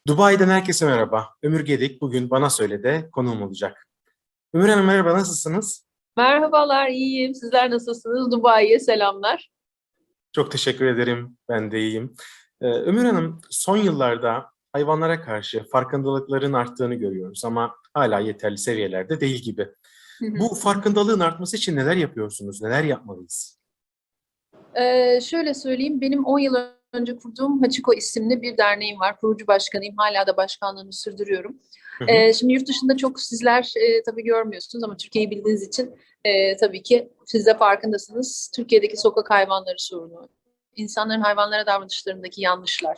Dubai'den herkese merhaba. Ömür Gedik bugün bana söyle de konuğum olacak. Ömür Hanım merhaba, nasılsınız? Merhabalar, iyiyim. Sizler nasılsınız? Dubai'ye selamlar. Çok teşekkür ederim. Ben de iyiyim. Ömür Hanım, son yıllarda hayvanlara karşı farkındalıkların arttığını görüyoruz ama hala yeterli seviyelerde değil gibi. Hı hı. Bu farkındalığın artması için neler yapıyorsunuz? Neler yapmalıyız? Şöyle söyleyeyim, benim 10 yıl önce kurduğum Hachiko isimli bir derneğim var. Kurucu başkanıyım, hala da başkanlığını sürdürüyorum. Hı hı. Şimdi yurt dışında çok sizler tabii görmüyorsunuz ama Türkiye'yi bildiğiniz için tabii ki siz de farkındasınız. Türkiye'deki sokak hayvanları sorunu, insanların hayvanlara davranışlarındaki yanlışlar,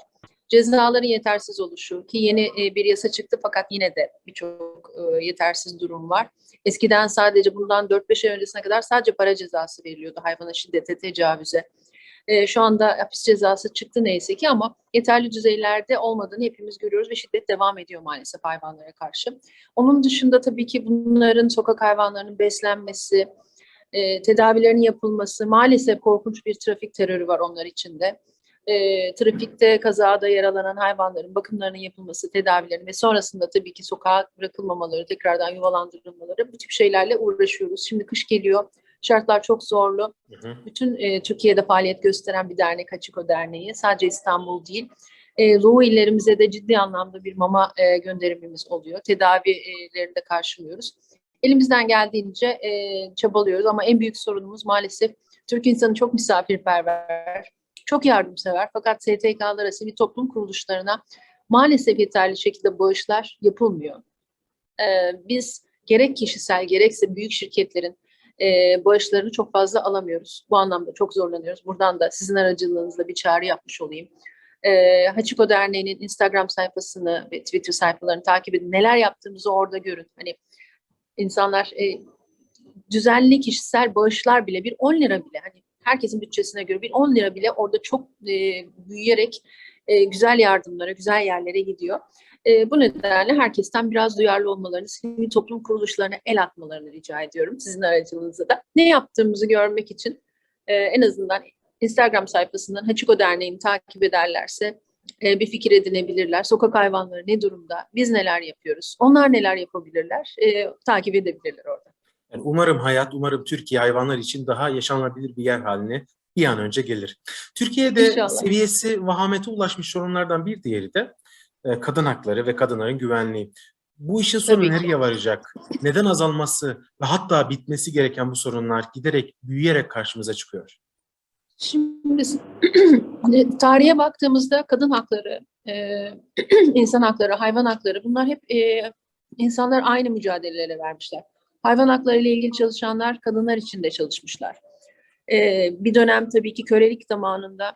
cezaların yetersiz oluşu ki yeni bir yasa çıktı fakat yine de birçok yetersiz durum var. Eskiden sadece bundan 4-5 ay öncesine kadar sadece para cezası veriliyordu hayvana şiddete, tecavüze. Şu anda hapis cezası çıktı neyse ki ama yeterli düzeylerde olmadığını hepimiz görüyoruz ve şiddet devam ediyor maalesef hayvanlara karşı. Onun dışında tabii ki bunların sokak hayvanlarının beslenmesi, tedavilerinin yapılması, maalesef korkunç bir trafik terörü var onlar içinde. Trafikte kazada yaralanan hayvanların bakımlarının yapılması, tedavilerinin ve sonrasında tabii ki sokağa bırakılmamaları, tekrardan yuvalandırılmaları bu tip şeylerle uğraşıyoruz. Şimdi kış geliyor, şartlar çok zorlu. Hı hı. Bütün Türkiye'de faaliyet gösteren bir dernek Hachiko Derneği. Sadece İstanbul değil. Doğu illerimize de ciddi anlamda bir mama gönderimimiz oluyor. Tedavilerini de karşılıyoruz. Elimizden geldiğince çabalıyoruz ama en büyük sorunumuz maalesef Türk insanı çok misafirperver, çok yardımsever fakat STK'lara, sivil toplum kuruluşlarına maalesef yeterli şekilde bağışlar yapılmıyor. Biz gerek kişisel gerekse büyük şirketlerin bağışlarını çok fazla alamıyoruz. Bu anlamda çok zorlanıyoruz. Buradan da sizin aracılığınızla bir çağrı yapmış olayım. Hachiko Derneği'nin Instagram sayfasını ve Twitter sayfalarını takip edin. Neler yaptığımızı orada görün. Hani insanlar düzenli kişisel bağışlar bile bir 10 lira bile hani herkesin bütçesine göre bir 10 lira bile orada çok büyüyerek güzel yardımlara, güzel yerlere gidiyor. Bu nedenle herkesten biraz duyarlı olmalarını, sivil toplum kuruluşlarına el atmalarını rica ediyorum sizin aracılığınızla da. Ne yaptığımızı görmek için en azından Instagram sayfasından Hachiko Derneği'ni takip ederlerse bir fikir edinebilirler. Sokak hayvanları ne durumda? Biz neler yapıyoruz? Onlar neler yapabilirler? Takip edebilirler orada. Yani umarım Türkiye hayvanlar için daha yaşanabilir bir yer haline bir an önce gelir. Türkiye'de İnşallah. seviyesi vahamete ulaşmış sorunlardan bir diğeri de kadın hakları ve kadınların güvenliği. Bu işin sonu Tabii ki. nereye varacak? Neden azalması ve hatta bitmesi gereken bu sorunlar giderek, büyüyerek karşımıza çıkıyor? Şimdi tarihe baktığımızda kadın hakları, insan hakları, hayvan hakları bunlar hep insanlar aynı mücadeleleri vermişler. Hayvan hakları ile ilgili çalışanlar kadınlar için de çalışmışlar. Bir dönem tabii ki kölelik zamanında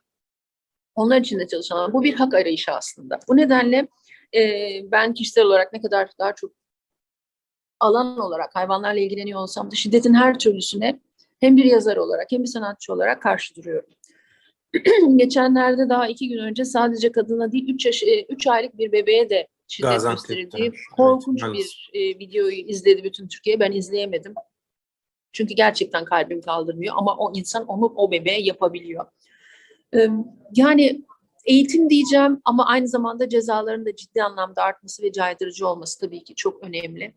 onlar için de çalışanlar. Bu bir hak arayışı aslında. Bu nedenle ben kişisel olarak ne kadar daha çok alan olarak hayvanlarla ilgileniyor olsam da şiddetin her türlüsüne hem bir yazar olarak hem bir sanatçı olarak karşı duruyorum. Geçenlerde daha 2 gün önce sadece kadına değil 3 aylık bir bebeğe de şiddet Gaziantep'te. gösterildiği Evet, korkunç maalesef. bir videoyu izledi bütün Türkiye. Ben izleyemedim. Çünkü gerçekten kalbim kaldırmıyor ama o insan onu o bebeğe yapabiliyor. E, Yani eğitim diyeceğim ama aynı zamanda cezaların da ciddi anlamda artması ve caydırıcı olması tabii ki çok önemli.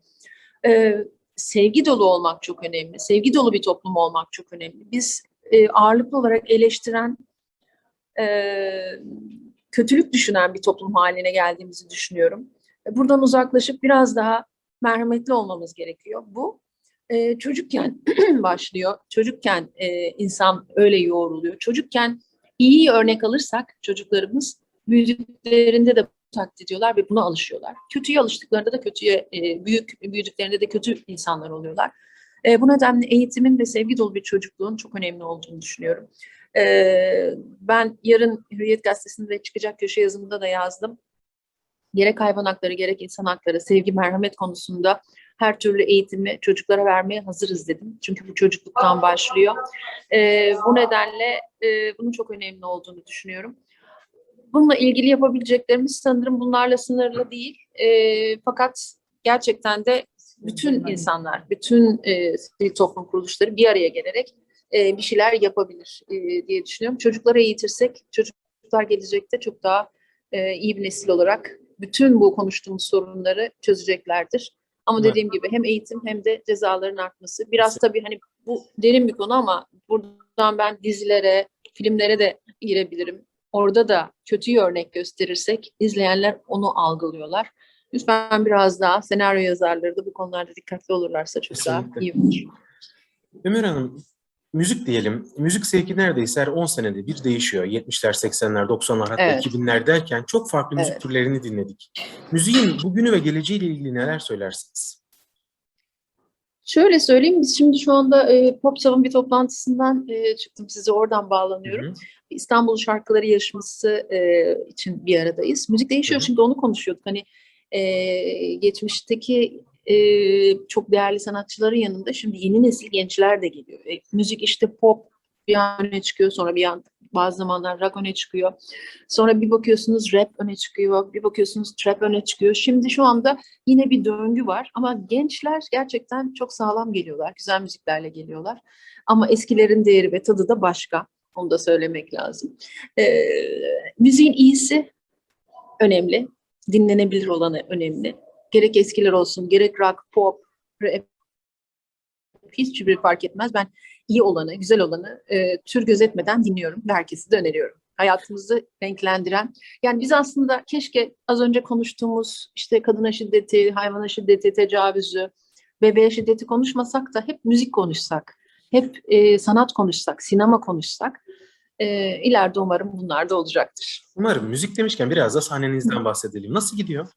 Sevgi dolu olmak çok önemli. Sevgi dolu bir toplum olmak çok önemli. Biz ağırlıklı olarak eleştiren e, kötülük düşünen bir toplum haline geldiğimizi düşünüyorum. Buradan uzaklaşıp biraz daha merhametli olmamız gerekiyor. Bu çocukken başlıyor. Çocukken insan öyle yoğruluyor. Çocukken iyi örnek alırsak çocuklarımız büyüdüklerinde de taklit ediyorlar ve buna alışıyorlar. Kötüye alıştıklarında da kötüye, büyüdüklerinde de kötü insanlar oluyorlar. Bu nedenle eğitimin ve sevgi dolu bir çocukluğun çok önemli olduğunu düşünüyorum. Ben yarın Hürriyet Gazetesi'nde çıkacak köşe yazımında da yazdım. Gerek hayvan hakları gerek insan hakları, sevgi, merhamet konusunda her türlü eğitimi çocuklara vermeye hazırız dedim. Çünkü bu çocukluktan başlıyor. Bu nedenle bunun çok önemli olduğunu düşünüyorum. Bununla ilgili yapabileceklerimiz sanırım bunlarla sınırlı değil. Fakat gerçekten de bütün insanlar, bütün sivil toplum kuruluşları bir araya gelerek bir şeyler yapabilir diye düşünüyorum. Çocukları eğitirsek, çocuklar gelecekte çok daha iyi bir nesil olarak bütün bu konuştuğumuz sorunları çözeceklerdir. Ama Umarım. dediğim gibi hem eğitim hem de cezaların artması. Biraz tabii hani bu derin bir konu ama buradan ben dizilere, filmlere de girebilirim. Orada da kötüyü örnek gösterirsek izleyenler onu algılıyorlar. Lütfen biraz daha senaryo yazarları da bu konularda dikkatli olurlarsa çok daha Kesinlikle. iyi olur. Ömür Hanım, müzik diyelim. Müzik zevki neredeyse her 10 senede bir değişiyor. 70'ler, 80'ler, 90'lar hatta Evet. 2000'ler derken çok farklı müzik Evet. türlerini dinledik. Müziğin bugünü ve geleceğiyle ilgili neler söylersiniz? Şöyle söyleyeyim, biz şimdi şu anda Popsav'ın bir toplantısından çıktım. Size oradan Hı bağlanıyorum. hı. İstanbul Şarkıları Yarışması için bir aradayız. Müzik değişiyor, Hı hı. şimdi onu konuşuyorduk. Hani geçmişteki çok değerli sanatçıların yanında şimdi yeni nesil gençler de geliyor. Müzik işte pop bir an öne çıkıyor, sonra bir an bazı zamanlar rock öne çıkıyor. Sonra bir bakıyorsunuz rap öne çıkıyor, bir bakıyorsunuz trap öne çıkıyor. Şimdi şu anda yine bir döngü var ama gençler gerçekten çok sağlam geliyorlar, güzel müziklerle geliyorlar. Ama eskilerin değeri ve tadı da başka, onu da söylemek lazım. Müziğin iyisi önemli, dinlenebilir olanı önemli. Gerek eskiler olsun, gerek rock, pop, rap, hiçbir fark etmez. Ben iyi olanı, güzel olanı tür gözetmeden dinliyorum ve herkesi de öneriyorum. Hayatımızı renklendiren. Yani biz aslında keşke az önce konuştuğumuz işte kadına şiddeti, hayvana şiddeti, tecavüzü, bebeğe şiddeti konuşmasak da hep müzik konuşsak, hep sanat konuşsak, sinema konuşsak. İleride umarım bunlar da olacaktır. Umarım. Müzik demişken biraz da sahnenizden bahsedelim. Nasıl gidiyor?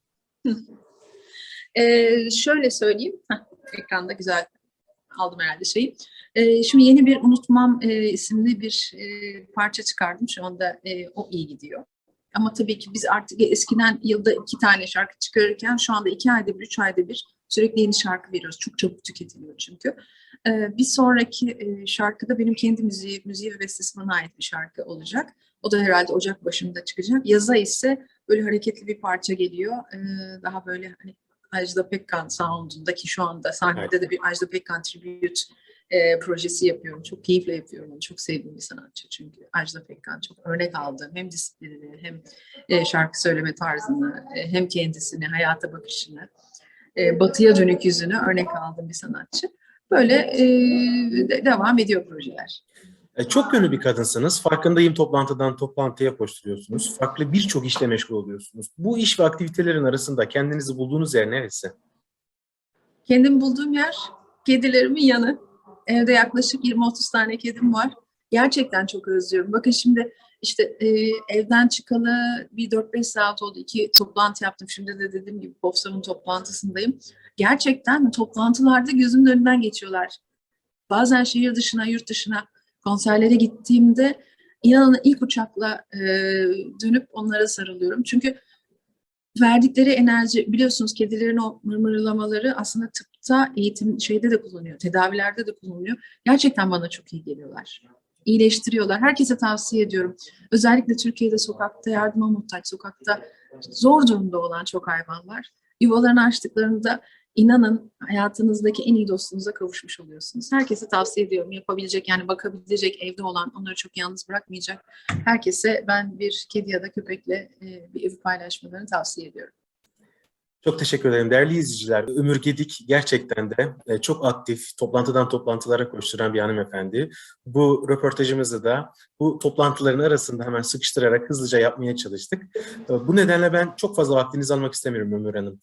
Şöyle söyleyeyim. Ekranda güzel aldım herhalde şeyi. Şimdi yeni bir Unutmam isimli bir parça çıkardım. Şu anda o iyi gidiyor. Ama tabii ki biz artık eskiden yılda 2 tane şarkı çıkarırken şu anda 2 ayda bir, 3 ayda bir sürekli yeni şarkı veriyoruz. Çok çabuk tüketiliyor çünkü. Bir sonraki şarkıda benim kendi müziği ve bestesi bana ait bir şarkı olacak. O da herhalde Ocak başında çıkacak. Yaza ise böyle hareketli bir parça geliyor. Daha böyle hani Ajda Pekkan sound'undaki şu anda sahnede de bir Ajda Pekkan tribute projesi yapıyorum. Çok keyifle yapıyorum onu. Çok sevdiğim bir sanatçı çünkü. Ajda Pekkan çok örnek aldığım hem disiplinini hem şarkı söyleme tarzını hem kendisini, hayata bakışını, batıya dönük yüzünü örnek aldığım bir sanatçı. Böyle devam ediyor projeler. Çok yönlü bir kadınsınız. Farkındayım, toplantıdan toplantıya koşturuyorsunuz. Farklı birçok işle meşgul oluyorsunuz. Bu iş ve aktivitelerin arasında kendinizi bulduğunuz yer neresi? Kendimi bulduğum yer kedilerimin yanı. Evde yaklaşık 20-30 tane kedim var. Gerçekten çok özlüyorum. Bakın şimdi işte evden çıkalı bir 4-5 saat oldu. 2 toplantı yaptım. Şimdi de dediğim gibi Popsav'ın toplantısındayım. Gerçekten toplantılarda gözümün önünden geçiyorlar. Bazen şehir dışına, yurt dışına konserlere gittiğimde inanın ilk uçakla dönüp onlara sarılıyorum. Çünkü verdikleri enerji, biliyorsunuz kedilerin o mırmırlamaları aslında tıpta, eğitim şeyde de kullanıyor, tedavilerde de kullanılıyor. Gerçekten bana çok iyi geliyorlar. İyileştiriyorlar. Herkese tavsiye ediyorum. Özellikle Türkiye'de sokakta yardıma muhtaç, sokakta zor durumda olan çok hayvan var. Yuvalarını açtıklarında inanın hayatınızdaki en iyi dostunuza kavuşmuş oluyorsunuz. Herkese tavsiye ediyorum. Yapabilecek, yani bakabilecek, evde olan, onları çok yalnız bırakmayacak herkese ben bir kedi ya da köpekle bir evi paylaşmalarını tavsiye ediyorum. Çok teşekkür ederim. Değerli izleyiciler, Ömür Gedik gerçekten de çok aktif, toplantıdan toplantılara koşturan bir hanımefendi. Bu röportajımızı da bu toplantıların arasında hemen sıkıştırarak hızlıca yapmaya çalıştık. Bu nedenle ben çok fazla vaktinizi almak istemiyorum Ömür Hanım.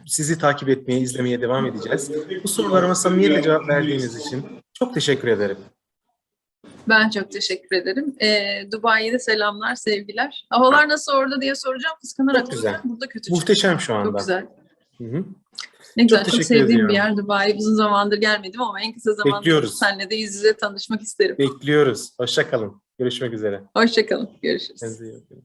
Sizi takip etmeye, izlemeye devam edeceğiz. Bu sorularıma samimiyetle cevap verdiğiniz için çok teşekkür ederim. Ben çok teşekkür ederim. Dubai'ye de selamlar, sevgiler. Havalar nasıl orada diye soracağım. Kıskanarak Çok güzel. soracağım. Burada kötü Muhteşem çıkıyor. şu anda. Çok güzel. Hı-hı. Ne güzel, çok teşekkür sevdiğim ediyorum. bir yer Dubai. Uzun zamandır gelmedim ama en kısa zamanda Bekliyoruz. seninle de yüz yüze tanışmak isterim. Bekliyoruz. Hoşça kalın. Görüşmek üzere. Hoşça kalın. Görüşürüz. Kendinize iyi bakın.